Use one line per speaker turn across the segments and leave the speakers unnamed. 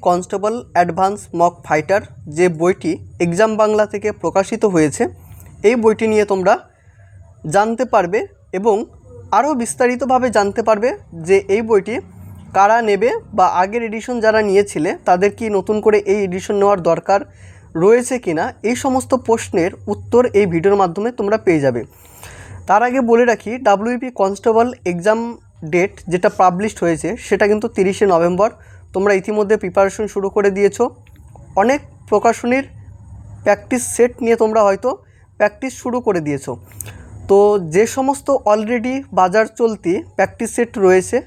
Constable advance mock fighter যে বইটি exam Bangla থেকে প্রকাশিত হয়েছে, এই বইটি নিয়ে তোমরা জানতে পারবে এবং আরও বিস্তারিতভাবে জানতে পারবে যে এই বইটি কারা নেবে বা আগের এডিশন যারা নিয়েছিলে তাদের কি নতুন করে এই এডিশন নেওয়ার দরকার রয়েছে কিনা, এই সমস্ত প্রশ্নের উত্তর এই ভিডিওর মাধ্যমে তোমরা পেয়ে যাবে। তার আগে বলে রাখি, ডাব্লিউপি কনস্টেবল এক্সাম ডেট যেটা পাবলিশড হয়েছে সেটা কিন্তু 30শে নভেম্বর। তোমরা ইতিমধ্যে প্রিপারেশন শুরু করে দিয়েছো। অনেক প্রকাশনীর প্র্যাকটিস সেট নিয়ে তোমরা হয়তো প্র্যাকটিস শুরু করে দিয়েছো। তো যে সমস্ত অলরেডি বাজার চলতি প্র্যাকটিস সেট রয়েছে,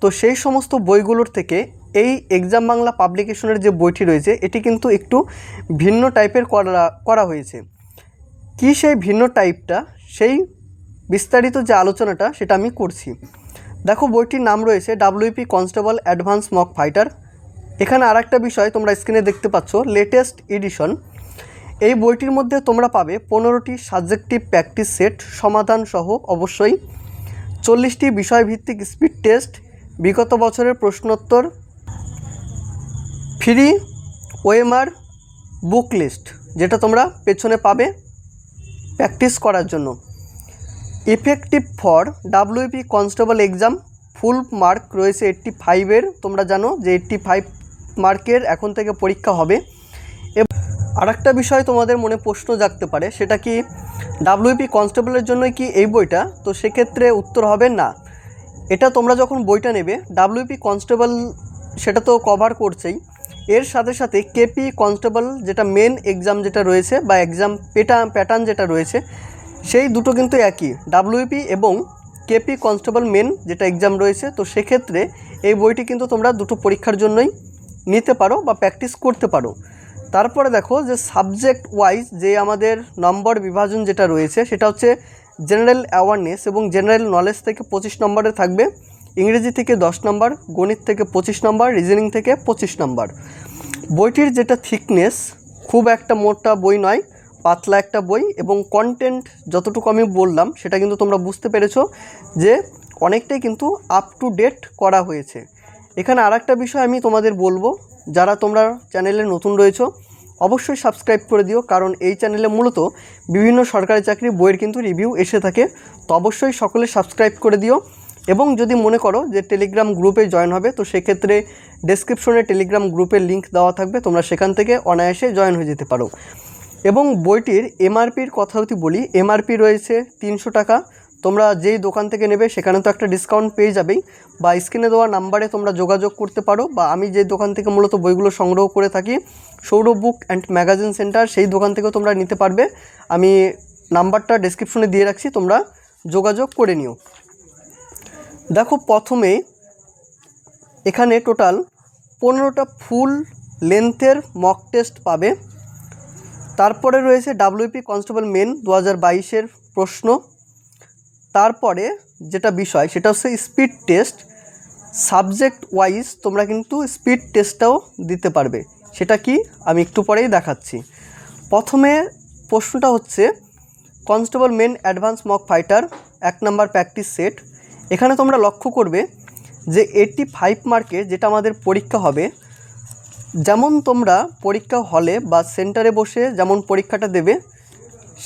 তো সেই সমস্ত বইগুলোর থেকে এই এক্সাম বাংলা পাবলিকেশনের যে বইটি রয়েছে এটি কিন্তু একটু ভিন্ন টাইপের করা হয়েছে। কি সেই ভিন্ন টাইপটা, সেই বিস্তারিত যে আলোচনাটা সেটা আমি করছি। দেখো, বইটির নাম রয়েছে WP constable advance mock fighter. এখানে আর একটা বিষয় তোমরা স্ক্রিনে দেখতে পাচ্ছ, লেটেস্ট এডিশন। এই বইটির মধ্যে তোমরা পাবে 15টি সাবজেক্টিভ প্র্যাকটিস সেট সমাধান সহ, অবশ্যই 40টি বিষয়ভিত্তিক স্পিড টেস্ট, বিগত বছরের প্রশ্নোত্তর, ফ্রি ওএমআর বুক লিস্ট যেটা তোমরা পেছনে পাবে প্র্যাকটিস করার জন্য। Effective for WP constable exam, full mark রয়েছে 85-এর। তোমরা জানো যে 85 মার্কের এখন থেকে পরীক্ষা হবে। আর একটা বিষয় তোমাদের মনে প্রশ্ন জাগতে পারে, সেটা কি ডাব্লিউপি কনস্টেবলের জন্য কি এই বইটা? তো সেক্ষেত্রে উত্তর হবে না। এটা তোমরা যখন বইটা নেবে, ডাব্লিউপি কনস্টেবল সেটা তো কভার করছেই, এর সাথে সাথে কেপি কনস্টেবল যেটা মেন এক্সাম যেটা রয়েছে বা এক্সাম প্যাটার্ন যেটা রয়েছে, সেই দুটো কিন্তু একই, ডাব্লিউপি এবং কেপি কনস্টেবল মেন যেটা এক্সাম রয়েছে। তো সেক্ষেত্রে এই বইটি কিন্তু তোমরা দুটো পরীক্ষার জন্যই নিতে পারো বা প্র্যাকটিস করতে পারো। তারপরে দেখো যে সাবজেক্ট ওয়াইজ যে আমাদের নম্বর বিভাজন যেটা রয়েছে সেটা হচ্ছে জেনারেল অ্যাওয়ারনেস এবং জেনারেল নলেজ থেকে 25 নম্বরে থাকবে, ইংরেজি থেকে 10 নম্বর, গণিত থেকে 25 নম্বর, রিজনিং থেকে 25 নম্বর। বইটির যেটা থিকনেস, খুব একটা মোটা বই নয়, পাতলা একটা বই, এবং কন্টেন্ট যতটুকু আমি বললাম সেটা কিন্তু তোমরা বুঝতে পেরেছো যে অনেকটাই কিন্তু আপ টু ডেট করা হয়েছে। এখানে আর একটা বিষয় আমি তোমাদের বলবো, যারা তোমরা চ্যানেলে নতুন রয়েছো অবশ্যই সাবস্ক্রাইব করে দিও, কারণ এই চ্যানেলে মূলত বিভিন্ন সরকারি চাকরি বইয়ের কিন্তু রিভিউ এসে থাকে। তো অবশ্যই সকলে সাবস্ক্রাইব করে দিও। এবং যদি মনে করো যে টেলিগ্রাম গ্রুপে জয়েন হবে, তো সেক্ষেত্রে ডেসক্রিপশনে টেলিগ্রাম গ্রুপের লিঙ্ক দেওয়া থাকবে, তোমরা সেখান থেকে অনায়াসে জয়েন হয়ে যেতে পারো। এবং বইটির এমআরপির কথা যদি বলি, এমআরপি রয়েছে 300 টাকা। তোমরা যেই দোকান থেকে নেবে সেখানে তো একটা ডিসকাউন্ট পেয়ে যাবেই, বা স্ক্রিনে দেওয়া নাম্বারে তোমরা যোগাযোগ করতে পারো, বা আমি যে দোকান থেকে মূলত বইগুলো সংগ্রহ করে থাকি, Sourav book and magazine centre, সেই দোকান থেকেও তোমরা নিতে পারবে। আমি নাম্বারটা ডেসক্রিপশনে দিয়ে রাখছি, তোমরা যোগাযোগ করে নিও। দেখো, প্রথমে এখানে টোটাল 15টা ফুল লেন্থের মক টেস্ট পাবে। তারপরে রয়েছে ডাব্লিউপি কনস্টেবল মেন 2022-এর প্রশ্ন। তারপরে যেটা বিষয় সেটা হচ্ছে স্পিড টেস্ট, সাবজেক্ট ওয়াইজ তোমরা কিন্তু স্পিড টেস্টটাও দিতে পারবে। সেটা কি আমি একটু পরেই দেখাচ্ছি। প্রথমে প্রশ্নটা হচ্ছে constable main advance mock fighter 1 নম্বর প্র্যাকটিস সেট। এখানে তোমরা লক্ষ্য করবে যে 85 মার্কের যেটা আমাদের পরীক্ষা হবে, যেমন তোমরা পরীক্ষা হলে বা সেন্টারে বসে যেমন পরীক্ষাটা দেবে,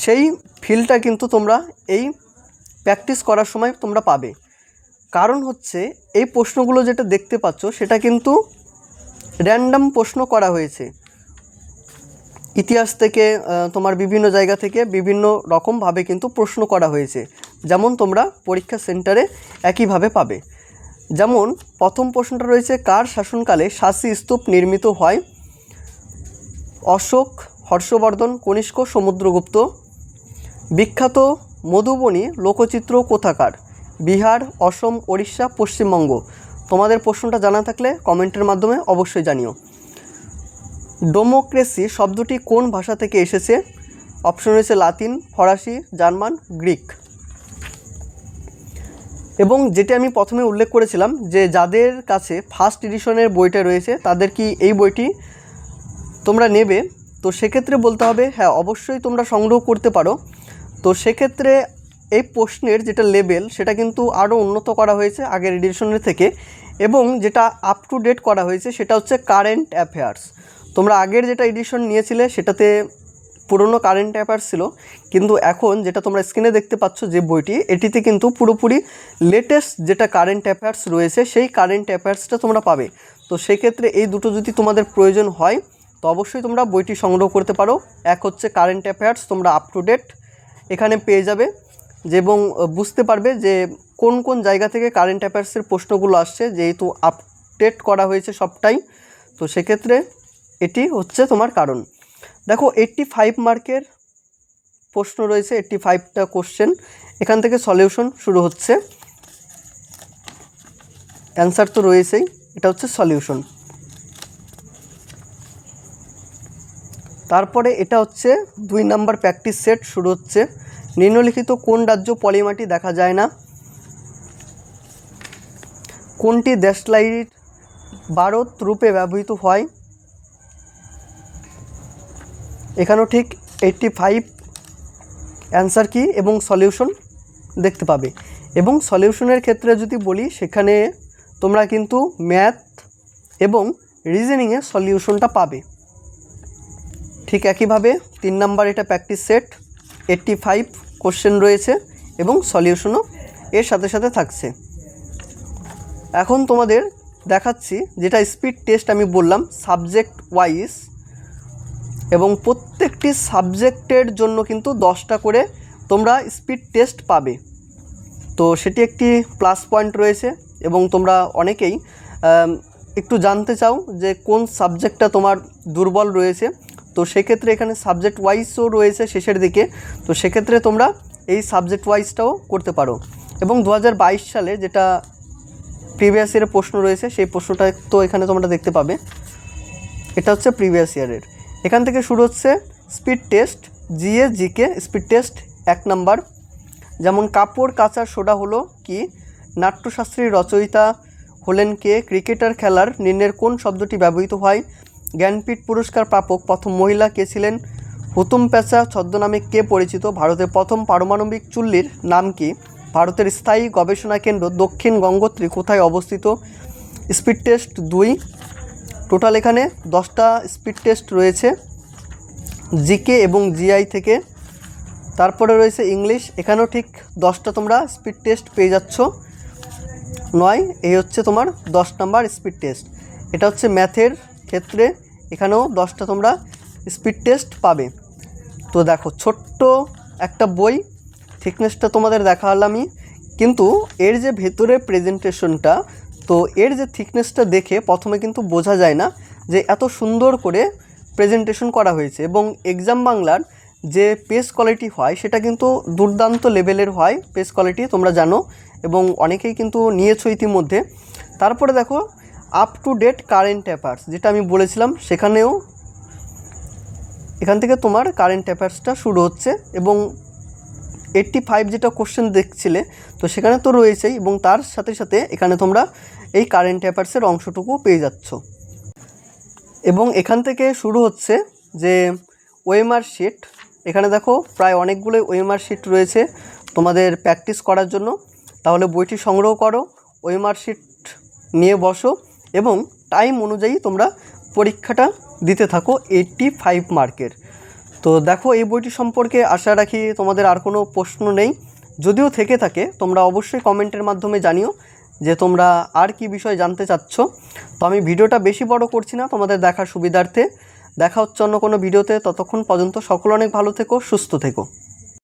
সেই ফিলটা কিন্তু তোমরা এই প্র্যাকটিস করার সময় তোমরা পাবে। কারণ হচ্ছে এই প্রশ্নগুলো যেটা দেখতে পাচ্ছ সেটা কিন্তু র্যান্ডম প্রশ্ন করা হয়েছে, ইতিহাস থেকে, তোমার বিভিন্ন জায়গা থেকে বিভিন্ন রকমভাবে কিন্তু প্রশ্ন করা হয়েছে, যেমন তোমরা পরীক্ষা সেন্টারে একইভাবে পাবে। যেমন প্রথম প্রশ্নটা রয়েছে, কার শাসনকালে সাঁচি স্তূপ নির্মিত হয়? অশোক, হর্ষবর্ধন, কনিষ্ক, সমুদ্রগুপ্ত। বিখ্যাত মধুবনী লোকচিত্র কোথাকার? বিহার, অসম, ওড়িশা, পশ্চিমবঙ্গ। তোমাদের প্রশ্নটা জানা থাকলে কমেন্টের মাধ্যমে অবশ্যই জানিও। ডেমোক্রেসি শব্দটি কোন ভাষা থেকে এসেছে? অপশন রয়েছে লাতিন, ফরাসি, জার্মান, গ্রিক। এবং যেটি আমি প্রথমে উল্লেখ করেছিলাম যে যাদের কাছে ফার্স্ট এডিশনের বইটা রয়েছে তাদের কি এই বইটি তোমরা নেবে? তো সেক্ষেত্রে বলতে হবে হ্যাঁ, অবশ্যই তোমরা সংগ্রহ করতে পারো। তো সেক্ষেত্রে এই প্রশ্নের যেটা লেভেল সেটা কিন্তু আরও উন্নত করা হয়েছে আগের এডিশনের থেকে। এবং যেটা আপ টু ডেট করা হয়েছে সেটা হচ্ছে কারেন্ট অ্যাফেয়ার্স। তোমরা আগের যেটা এডিশন নিয়েছিলে সেটাতে পুরনো কারেন্ট অ্যাফেয়ার্স ছিল, কিন্তু এখন যেটা তোমরা স্ক্রিনে দেখতে পাচ্ছ যে বইটি, এটিতে কিন্তু পুরোপুরি লেটেস্ট যেটা কারেন্ট অ্যাফেয়ার্স রয়েছে সেই কারেন্ট অ্যাফেয়ার্সটা তোমরা পাবে। তো সেক্ষেত্রে এই দুটো যদি তোমাদের প্রয়োজন হয় তো অবশ্যই তোমরা বইটি সংগ্রহ করতে পারো। এক হচ্ছে কারেন্ট অ্যাফেয়ার্স, তোমরা আপ টু ডেট এখানে পেয়ে যাবে এবং বুঝতে পারবে যে কোন কোন জায়গা থেকে কারেন্ট অ্যাফেয়ার্সের প্রশ্নগুলো আসছে, যেহেতু আপডেট করা হয়েছে সবটাই। তো সেক্ষেত্রে এটি হচ্ছে তোমার কারণ। দেখো 85 মার্কের প্রশ্ন রয়েছে, 85টা কোশ্চেন, এখান থেকে সলিউশন শুরু হচ্ছে। অ্যান্সার তো রয়েছেই, এটা হচ্ছে সলিউশন। তারপরে এটা হচ্ছে 2 নাম্বার প্র্যাকটিস সেট শুরু হচ্ছে। নিম্নলিখিত কোন রাজ্য পলিমাটি দেখা যায় না? কোনটি দেশলাইট ভারত রূপে ব্যবহৃত হয়? এখানেও ঠিক 85 অ্যান্সার কি এবং সলিউশন দেখতে পাবে। এবং সলিউশনের ক্ষেত্রে যদি বলি, সেখানে তোমরা কিন্তু ম্যাথ এবং রিজনিংয়ে সলিউশনটা পাবে। ঠিক একইভাবে 3 নাম্বার এটা প্র্যাকটিস সেট, 85 কোশ্চেন রয়েছে এবং সলিউশনও এর সাথে সাথে থাকছে। এখন তোমাদের দেখাচ্ছি যেটা স্পিড টেস্ট আমি বললাম সাবজেক্ট ওয়াইজ, এবং প্রত্যেকটি সাবজেক্টের জন্য কিন্তু 10টা করে তোমরা স্পিড টেস্ট পাবে। তো সেটি একটি প্লাস পয়েন্ট রয়েছে এবং তোমরা অনেকেই একটু জানতে চাও যে কোন সাবজেক্টটা তোমার দুর্বল রয়েছে। তো সেক্ষেত্রে এখানে সাবজেক্ট ওয়াইজও রয়েছে শেষের দিকে। তো সেক্ষেত্রে তোমরা এই সাবজেক্ট ওয়াইজটাও করতে পারো। এবং 2022 সালে যেটা প্রিভিয়াস ইয়ারের প্রশ্ন রয়েছে সেই প্রশ্নটা তো এখানে তোমরা দেখতে পাবে। এটা হচ্ছে প্রিভিয়াস ইয়ারের। এখান থেকে শুরু হচ্ছে speed test, GA GK speed test 1 number. যেমন কাপড় কাচার সোডা হলো কি? নাট্যশাস্ত্রীর রচয়িতা হলেন কে? ক্রিকেটার খেলার নির্ণয়ের কোন শব্দটি ব্যবহৃত হয়? জ্ঞানপীঠ পুরস্কার প্রাপক প্রথম মহিলা কে ছিলেন? হুতুম প্যাঁচা ছদ্মনামে কে পরিচিত? ভারতের প্রথম পারমাণবিক চুল্লির নাম কি? ভারতের স্থায়ী গবেষণা কেন্দ্র দক্ষিণ গঙ্গোত্রী কোথায় অবস্থিত? Speed test 2। টোটাল এখানে 10টা স্পিড টেস্ট রয়েছে জিকে এবং জিআই থেকে। তারপরে রয়েছে ইংলিশ, এখানেও ঠিক 10টা তোমরা স্পিড টেস্ট পেয়ে যাচ্ছ। 9 এই হচ্ছে তোমার 10 নাম্বার স্পিড টেস্ট। এটা হচ্ছে ম্যাথের ক্ষেত্রে, এখানেও 10টা তোমরা স্পিড টেস্ট পাবে। তো দেখো ছোট্ট একটা বই, থিকনেসটা তোমাদের দেখালামই, কিন্তু এর যে ভেতরে প্রেজেন্টেশনটা, তো এর যে থিকনেসটা দেখে প্রথমে কিন্তু বোঝা যায় না যে এত সুন্দর করে প্রেজেন্টেশন করা হয়েছে। এবং এক্সাম বাংলার যে পেজ কোয়ালিটি হয় সেটা কিন্তু দুর্দান্ত লেভেলের হয় পেজ কোয়ালিটি, তোমরা জানো এবং অনেকেই কিন্তু নিয়েছো ইতিমধ্যে। তারপরে দেখো up to date current affairs, যেটা আমি বলেছিলাম সেখানেও এখান থেকে তোমার কারেন্ট অ্যাফেয়ার্সটা শুরু হচ্ছে। এবং 85 যেটা কোশ্চেন দেখছিলে তো সেখানে তো রয়েছেই, এবং তার সাথে সাথে এখানে তোমরা এই কারেন্ট অ্যাফেয়ার্সের অংশটুকু পেয়ে যাচ্ছ। এবং এখান থেকে শুরু হচ্ছে যে ওএমআর শিট, এখানে দেখো প্রায় অনেকগুলো ওএমআর শিট রয়েছে তোমাদের প্র্যাকটিস করার জন্য। তাহলে বইটি সংগ্রহ করো, ওএমআর শিট নিয়ে বসো এবং টাইম অনুযায়ী তোমরা পরীক্ষাটা দিতে থাকো 85 মার্কের। তো দেখো এই বইটি সম্পর্কে আশা রাখি তোমাদের আর কোনো প্রশ্ন নেই। যদিও থেকে থাকে তোমরা অবশ্যই কমেন্টের মাধ্যমে জানিও যে তোমরা আর কি বিষয় জানতে চাচ্ছ। তো আমি ভিডিওটা বেশি বড় করছি না তোমাদের দেখার সুবিধার্থে। দেখা হচ্ছে অন্য কোনো ভিডিওতে, ততক্ষণ পর্যন্ত সকলে অনেক ভালো থেকো, সুস্থ থেকো।